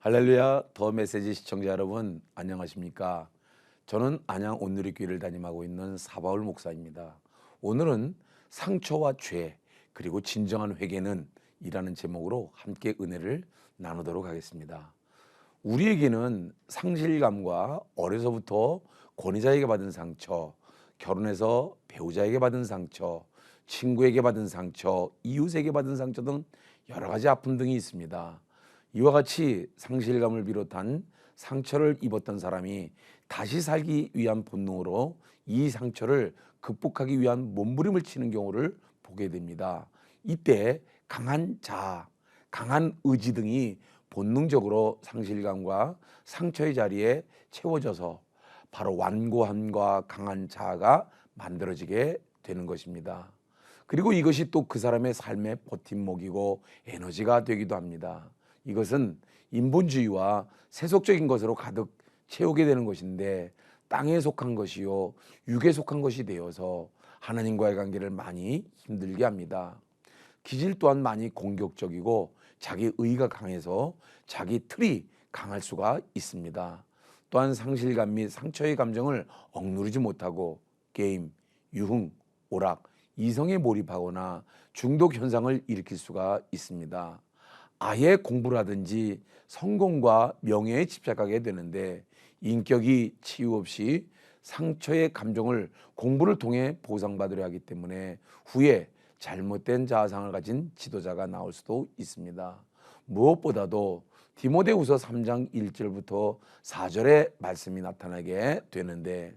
할렐루야, 더 메시지 시청자 여러분 안녕하십니까? 저는 안양 온누리교회를 담임하고 있는 사바울 목사입니다. 오늘은 상처와 죄 그리고 진정한 회개는 이라는 제목으로 함께 은혜를 나누도록 하겠습니다. 우리에게는 상실감과 어려서부터 권위자에게 받은 상처, 결혼해서 배우자에게 받은 상처, 친구에게 받은 상처, 이웃에게 받은 상처 등 여러 가지 아픔 등이 있습니다. 이와 같이 상실감을 비롯한 상처를 입었던 사람이 다시 살기 위한 본능으로 이 상처를 극복하기 위한 몸부림을 치는 경우를 보게 됩니다. 이때 강한 자아, 강한 의지 등이 본능적으로 상실감과 상처의 자리에 채워져서 바로 완고함과 강한 자아가 만들어지게 되는 것입니다. 그리고 이것이 또 그 사람의 삶의 버팀목이고 에너지가 되기도 합니다. 이것은 인본주의와 세속적인 것으로 가득 채우게 되는 것인데, 땅에 속한 것이요 육에 속한 것이 되어서 하나님과의 관계를 많이 힘들게 합니다. 기질 또한 많이 공격적이고 자기 의가 강해서 자기 틀이 강할 수가 있습니다. 또한 상실감 및 상처의 감정을 억누르지 못하고 게임, 유흥, 오락, 이성에 몰입하거나 중독 현상을 일으킬 수가 있습니다. 아예 공부를 하든지 성공과 명예에 집착하게 되는데, 인격이 치유 없이 상처의 감정을 공부를 통해 보상받으려 하기 때문에 후에 잘못된 자아상을 가진 지도자가 나올 수도 있습니다. 무엇보다도 디모데후서 3장 1절부터 4절의 말씀이 나타나게 되는데,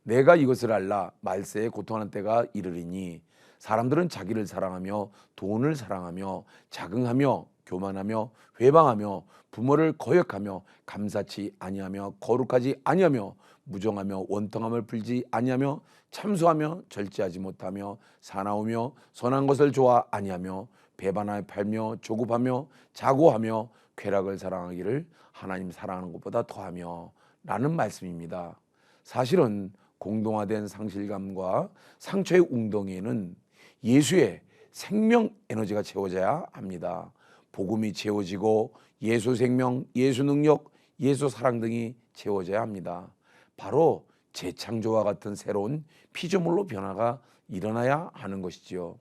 내가 이것을 알라 말세에 고통하는 때가 이르리니 사람들은 자기를 사랑하며 돈을 사랑하며 자긍하며 교만하며 회방하며 부모를 거역하며 감사치 아니하며 거룩하지 아니하며 무정하며 원통함을 풀지 아니하며 참소하며 절제하지 못하며 사나우며 선한 것을 좋아 아니하며 배반하여 팔며 조급하며 자고하며 쾌락을 사랑하기를 하나님 사랑하는 것보다 더하며 라는 말씀입니다. 사실은 공동화된 상실감과 상처의 웅덩이에는 예수의 생명 에너지가 채워져야 합니다. 복음이 채워지고 예수 생명, 예수 능력, 예수 사랑 등이 채워져야 합니다. 바로 재창조와 같은 새로운 피조물로 변화가 일어나야 하는 것이지요.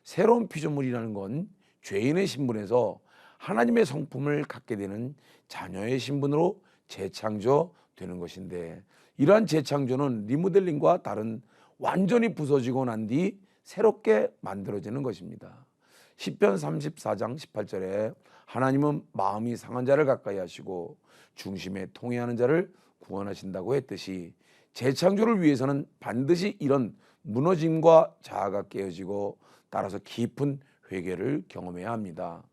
새로운 피조물이라는 건 죄인의 신분에서 하나님의 성품을 갖게 되는 자녀의 신분으로 재창조되는 것인데, 이러한 재창조는 리모델링과 다른 완전히 부서지고 난 뒤 새롭게 만들어지는 것입니다. 시편 34장 18절에 하나님은 마음이 상한 자를 가까이 하시고 중심에 통회하는 자를 구원하신다고 했듯이, 재창조를 위해서는 반드시 이런 무너짐과 자아가 깨어지고 따라서 깊은 회개를 경험해야 합니다.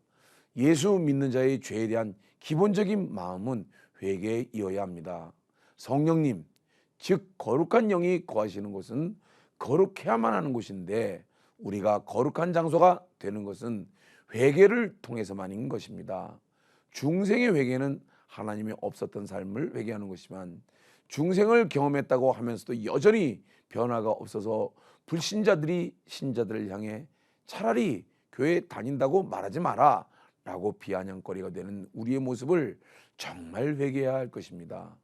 예수 믿는 자의 죄에 대한 기본적인 마음은 회개에 이어야 합니다. 성령님, 즉 거룩한 영이 거하시는 곳은 거룩해야만 하는 곳인데, 우리가 거룩한 장소가 되는 것은 회개를 통해서만인 것입니다. 중생의 회개는 하나님이 없었던 삶을 회개하는 것이지만, 중생을 경험했다고 하면서도 여전히 변화가 없어서 불신자들이 신자들을 향해 차라리 교회 다닌다고 말하지 마라 라고 비아냥거리가 되는 우리의 모습을 정말 회개해야 할 것입니다.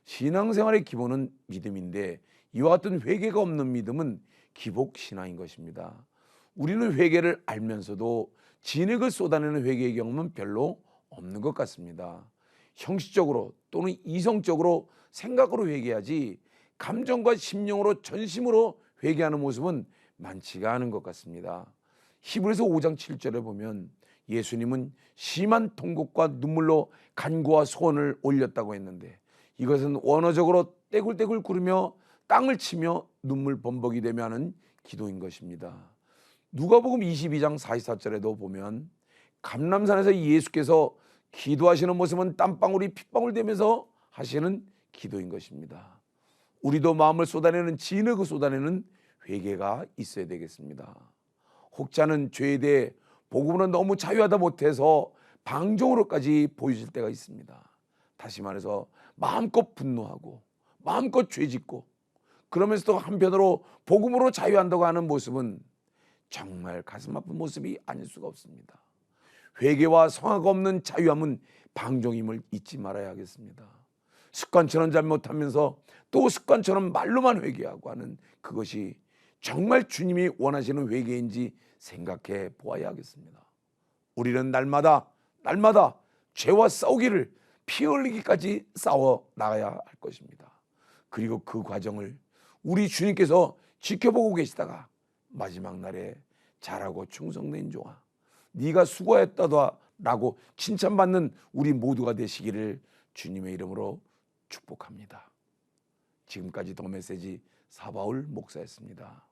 신앙생활의 기본은 믿음인데, 이와 같은 회개가 없는 믿음은 기복신앙인 것입니다. 우리는 회개를 알면서도 진액을 쏟아내는 회개의 경험은 별로 없는 것 같습니다. 형식적으로 또는 이성적으로 생각으로 회개하지 감정과 심령으로 전심으로 회개하는 모습은 많지가 않은 것 같습니다. 히브리서 5장 7절에 보면 예수님은 심한 통곡과 눈물로 간구와 소원을 올렸다고 했는데, 이것은 원어적으로 떼굴떼굴 구르며 땅을 치며 눈물 범벅이 되며 하는 기도인 것입니다. 누가복음 22장 44절에도 보면 감람산에서 예수께서 기도하시는 모습은 땀방울이 핏방울 되면서 하시는 기도인 것입니다. 우리도 마음을 쏟아내는 진흙을 쏟아내는 회개가 있어야 되겠습니다. 혹자는 죄에 대해 복음으로 너무 자유하다 못해서 방종으로까지 보여질 때가 있습니다. 다시 말해서 마음껏 분노하고 마음껏 죄짓고, 그러면서도 한편으로 복음으로 자유한다고 하는 모습은 정말 가슴 아픈 모습이 아닐 수가 없습니다. 회개와 성화가 없는 자유함은 방종임을 잊지 말아야 하겠습니다. 습관처럼 잘못하면서 또 습관처럼 말로만 회개하고 하는 그것이 정말 주님이 원하시는 회개인지 생각해 보아야 하겠습니다. 우리는 날마다 죄와 싸우기를 피 흘리기까지 싸워 나가야 할 것입니다. 그리고 그 과정을 우리 주님께서 지켜보고 계시다가 마지막 날에 잘하고 충성된 종아, 네가 수고했다라고 칭찬받는 우리 모두가 되시기를 주님의 이름으로 축복합니다. 지금까지 더 메시지 사바울 목사였습니다.